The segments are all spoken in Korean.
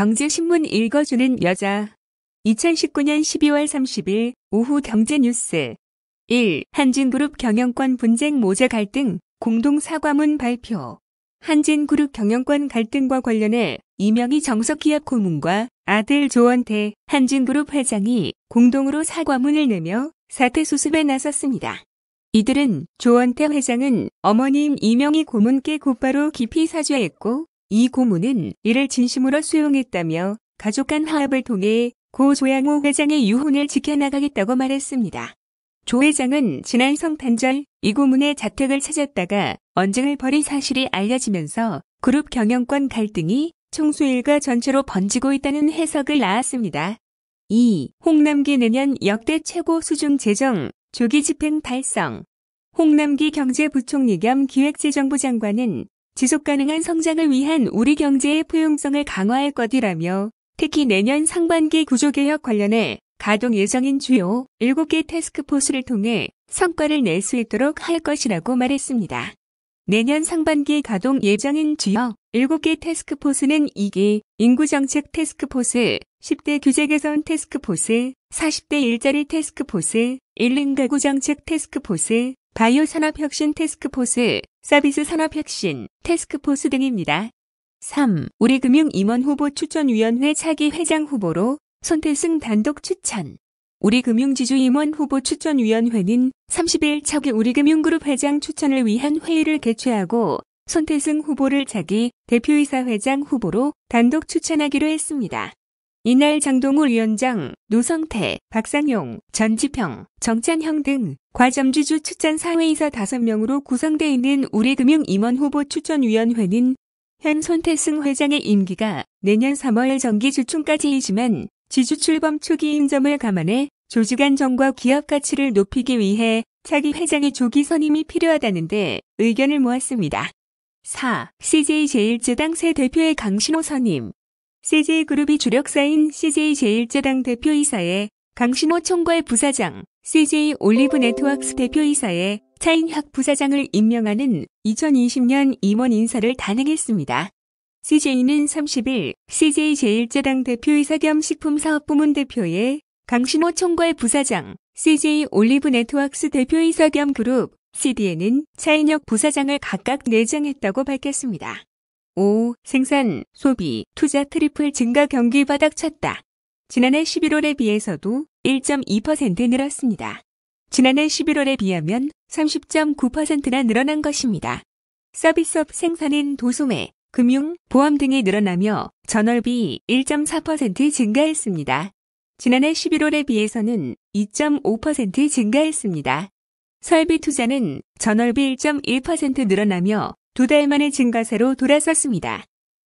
경제신문 읽어주는 여자. 2019년 12월 30일 오후 경제뉴스. 1. 한진그룹 경영권 분쟁 모자 갈등 공동 사과문 발표. 한진그룹 경영권 갈등과 관련해 이명희 정석기업 고문과 아들 조원태 한진그룹 회장이 공동으로 사과문을 내며 사태 수습에 나섰습니다. 이들은 조원태 회장은 어머님 이명희 고문께 곧바로 깊이 사죄했고 이 고문은 이를 진심으로 수용했다며 가족 간 화합을 통해 고 조양호 회장의 유혼을 지켜나가겠다고 말했습니다. 조 회장은 지난 성탄절 이 고문의 자택을 찾았다가 언쟁을 벌인 사실이 알려지면서 그룹 경영권 갈등이 총수 일가 전체로 번지고 있다는 해석을 낳았습니다. 2. 홍남기 내년 역대 최고 수준 재정 조기 집행 달성. 홍남기 경제부총리 겸 기획재정부 장관은 지속가능한 성장을 위한 우리 경제의 포용성을 강화할 것이라며 특히 내년 상반기 구조개혁 관련해 가동 예정인 주요 7개 태스크포스를 통해 성과를 낼 수 있도록 할 것이라고 말했습니다. 내년 상반기 가동 예정인 주요 7개 태스크포스는 2개 인구정책 태스크포스, 10대 규제 개선 태스크포스, 40대 일자리 태스크포스, 1인 가구 정책 태스크포스, 바이오 산업혁신 태스크포스, 서비스 산업혁신 태스크포스 등입니다. 3. 우리금융임원 후보 추천위원회 차기 회장 후보로 손태승 단독 추천. 우리금융지주임원 후보 추천위원회는 30일 차기 우리금융그룹 회장 추천을 위한 회의를 개최하고 손태승 후보를 차기 대표이사 회장 후보로 단독 추천하기로 했습니다. 이날 장동우 위원장, 노성태, 박상용, 전지평, 정찬형 등 과점주주 추천 사회이사 5명으로 구성되어 있는 우리금융임원 후보 추천위원회는 현 손태승 회장의 임기가 내년 3월 정기주총까지이지만 지주출범 초기인 점을 감안해 조직 안정과 기업 가치를 높이기 위해 차기 회장의 조기 선임이 필요하다는데 의견을 모았습니다. 4. CJ제일제당 새 대표의 강신호 선임. CJ그룹이 주력사인 CJ제일제당 대표이사에 강신호 총괄 부사장, CJ올리브네트워크스 대표이사에 차인혁 부사장을 임명하는 2020년 임원 인사를 단행했습니다. CJ는 30일 CJ제일제당 대표이사 겸 식품사업부문 대표에 강신호 총괄 부사장, CJ올리브네트워크스 대표이사 겸 그룹, CD에는 차인혁 부사장을 각각 내정했다고 밝혔습니다. 5. 생산, 소비, 투자 트리플 증가 경기 바닥 쳤다. 지난해 11월에 비해서도 1.2% 늘었습니다. 지난해 11월에 비하면 30.9%나 늘어난 것입니다. 서비스업 생산인 도소매, 금융, 보험 등이 늘어나며 전월비 1.4% 증가했습니다. 지난해 11월에 비해서는 2.5% 증가했습니다. 설비 투자는 전월비 1.1% 늘어나며 2달 만에 증가세로 돌아섰습니다.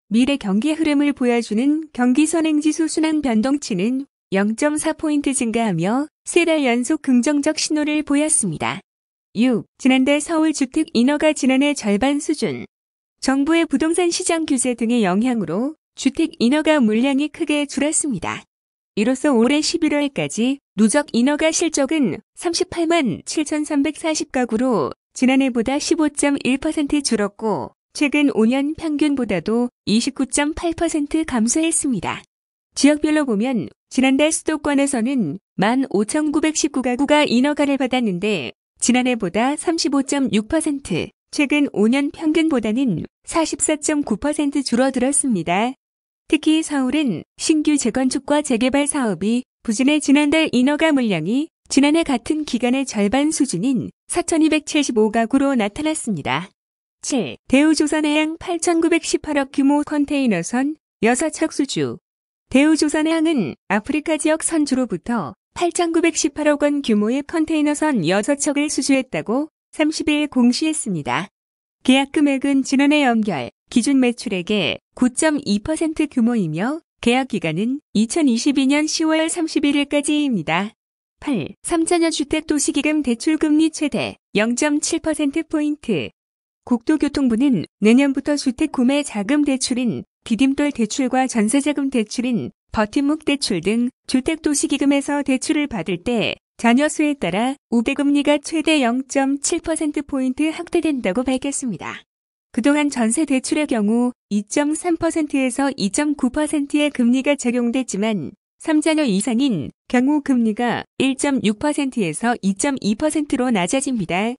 미래 경기 흐름을 보여주는 경기선행지수 순환 변동치는 0.4포인트 증가하며 3달 연속 긍정적 신호를 보였습니다. 6. 지난달 서울 주택 인허가 지난해 절반 수준. 정부의 부동산 시장 규제 등의 영향으로 주택 인허가 물량이 크게 줄었습니다. 이로써 올해 11월까지 누적 인허가 실적은 38만 7,340가구로 지난해보다 15.1% 줄었고 최근 5년 평균보다도 29.8% 감소했습니다. 지역별로 보면 지난달 수도권에서는 15,919가구가 인허가를 받았는데 지난해보다 35.6%, 최근 5년 평균보다는 44.9% 줄어들었습니다. 특히 서울은 신규 재건축과 재개발 사업이 부진해 지난달 인허가 물량이 지난해 같은 기간의 절반 수준인 4,275가구로 나타났습니다. 7. 대우조선해양 8,918억 규모 컨테이너선 6척 수주. 대우조선해양은 아프리카 지역 선주로부터 8,918억 원 규모의 컨테이너선 6척을 수주했다고 30일 공시했습니다. 계약 금액은 지난해 연결 기준 매출액의 9.2% 규모이며 계약 기간은 2022년 10월 31일까지입니다. 8. 3자녀 주택도시기금 대출금리 최대 0.7%포인트. 국토교통부는 내년부터 주택구매 자금 대출인 디딤돌 대출과 전세자금 대출인 버팀목 대출 등 주택도시기금에서 대출을 받을 때 자녀 수에 따라 우대금리가 최대 0.7%포인트 확대된다고 밝혔습니다. 그동안 전세 대출의 경우 2.3%에서 2.9%의 금리가 적용됐지만 3자녀 이상인 경우 금리가 1.6%에서 2.2%로 낮아집니다.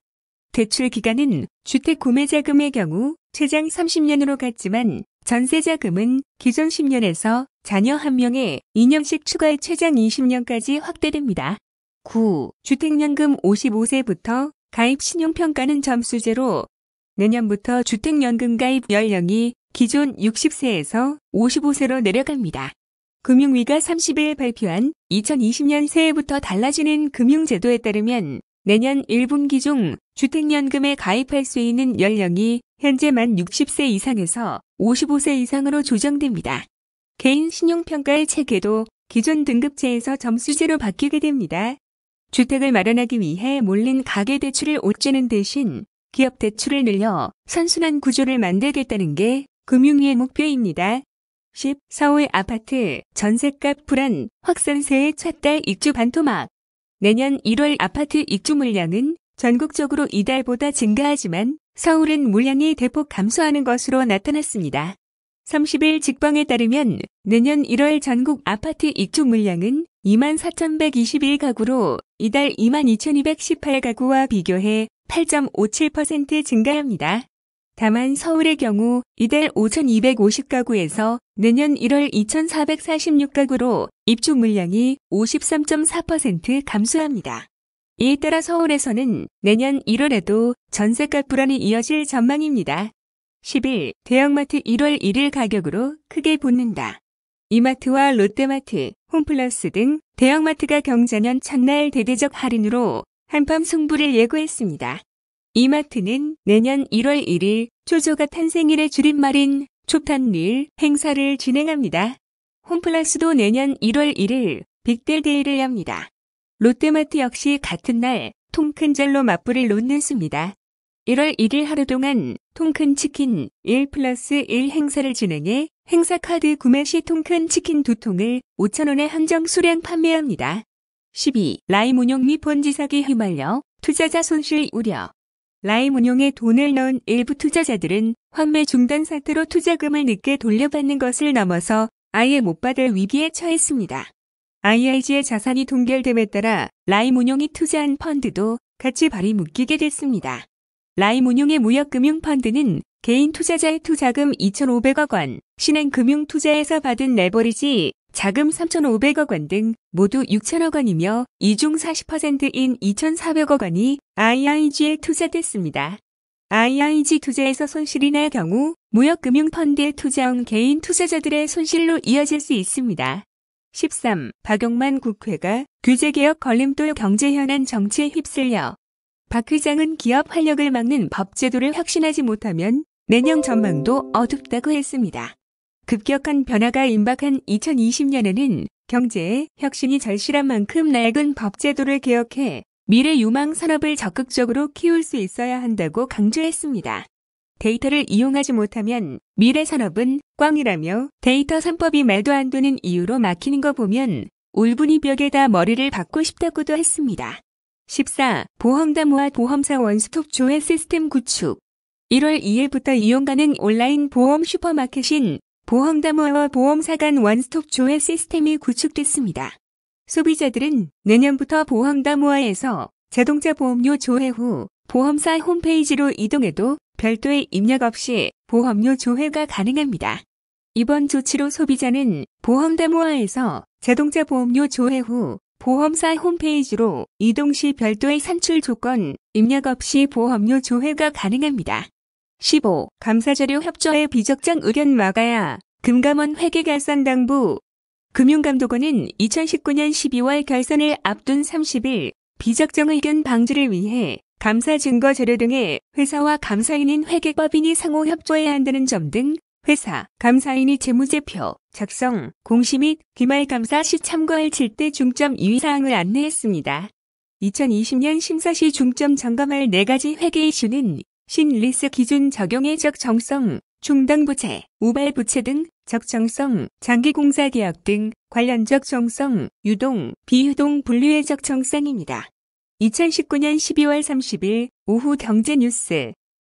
대출 기간은 주택 구매 자금의 경우 최장 30년으로 갔지만 전세 자금은 기존 10년에서 자녀 1명에 2년씩 추가해 최장 20년까지 확대됩니다. 9. 주택연금 55세부터 가입 신용평가는 점수제로 내년부터 주택연금 가입 연령이 기존 60세에서 55세로 내려갑니다. 금융위가 30일 발표한 2020년 새해부터 달라지는 금융제도에 따르면 내년 1분기 중 주택연금에 가입할 수 있는 연령이 현재 만 60세 이상에서 55세 이상으로 조정됩니다. 개인 신용평가의 체계도 기존 등급제에서 점수제로 바뀌게 됩니다. 주택을 마련하기 위해 몰린 가계대출을 옥죄는 대신 기업대출을 늘려 선순환 구조를 만들겠다는 게 금융위의 목표입니다. 10. 서울 아파트 전셋값 불안 확산세의 첫 달 입주 반토막. 내년 1월 아파트 입주 물량은 전국적으로 이달보다 증가하지만 서울은 물량이 대폭 감소하는 것으로 나타났습니다. 30일 직방에 따르면 내년 1월 전국 아파트 입주 물량은 24,121가구로 이달 22,218가구와 비교해 8.57% 증가합니다. 다만 서울의 경우 이달 5,250가구에서 내년 1월 2,446가구로 입주 물량이 53.4% 감소합니다. 이에 따라 서울에서는 내년 1월에도 전셋값 불안이 이어질 전망입니다. 10일 대형마트 1월 1일 가격으로 크게 붙는다. 이마트와 롯데마트, 홈플러스 등 대형마트가 경자년 첫날 대대적 할인으로 한밤 승부를 예고했습니다. 이마트는 내년 1월 1일 초조가 탄생일의 줄임말인 촉탄일 행사를 진행합니다. 홈플러스도 내년 1월 1일 빅딜데이를 엽니다. 롯데마트 역시 같은 날 통큰 젤로 맞불을 놓는 수입니다. 1월 1일 하루 동안 통큰 치킨 1+1 행사를 진행해 행사 카드 구매 시 통큰 치킨 2통을 5,000원에 한정 수량 판매합니다. 12. 라임 운용 및 본지 사기 휘말려 투자자 손실 우려. 라임 운용에 돈을 넣은 일부 투자자들은 환매 중단 사태로 투자금을 늦게 돌려받는 것을 넘어서 아예 못 받을 위기에 처했습니다. IIG의 자산이 동결됨에 따라 라임 운용이 투자한 펀드도 같이 발이 묶이게 됐습니다. 라임 운용의 무역금융펀드는 개인 투자자의 투자금 2,500억 원, 신한금융투자에서 받은 레버리지 자금 3,500억 원 등 모두 6,000억 원이며 이 중 40%인 2,400억 원이 IIG에 투자됐습니다. IIG 투자에서 손실이 날 경우 무역금융펀드에 투자한 개인 투자자들의 손실로 이어질 수 있습니다. 13. 박용만 국회가 규제개혁 걸림돌 경제현안 정치에 휩쓸려. 박 의장은 기업 활력을 막는 법제도를 혁신하지 못하면 내년 전망도 어둡다고 했습니다. 급격한 변화가 임박한 2020년에는 경제의 혁신이 절실한 만큼 낡은 법제도를 개혁해 미래 유망 산업을 적극적으로 키울 수 있어야 한다고 강조했습니다. 데이터를 이용하지 못하면 미래 산업은 꽝이라며 데이터 3법이 말도 안 되는 이유로 막히는 거 보면 울분이 벽에다 머리를 박고 싶다고도 했습니다. 14. 보험담화 보험사 원스톱 조회 시스템 구축. 1월 2일부터 이용 가능 온라인 보험 슈퍼마켓인 보험담화와 보험사 간 원스톱 조회 시스템이 구축됐습니다. 소비자들은 내년부터 보험담화에서 자동차 보험료 조회 후 보험사 홈페이지로 이동해도 별도의 입력 없이 보험료 조회가 가능합니다. 이번 조치로 소비자는 보험담화에서 자동차 보험료 조회 후 보험사 홈페이지로 이동 시 별도의 산출 조건, 입력 없이 보험료 조회가 가능합니다. 15. 감사자료 협조의 비적정 의견 막아야 금감원 회계결산당부. 금융감독원은 2019년 12월 결산을 앞둔 30일 비적정 의견 방지를 위해 감사 증거 자료 등의 회사와 감사인인 회계법인이 상호 협조해야 한다는 점 등 회사, 감사인이 재무제표, 작성, 공시 및 기말 감사 시 참고할 7대 중점 유의사항을 안내했습니다. 2020년 심사 시 중점 점검할 4가지 회계 이슈는 신리스 기준 적용의 적정성, 충당부채, 우발부채 등 적정성, 장기공사 계약 등 관련 적정성, 유동, 비유동 분류의 적정성입니다. 2019년 12월 30일 오후 경제뉴스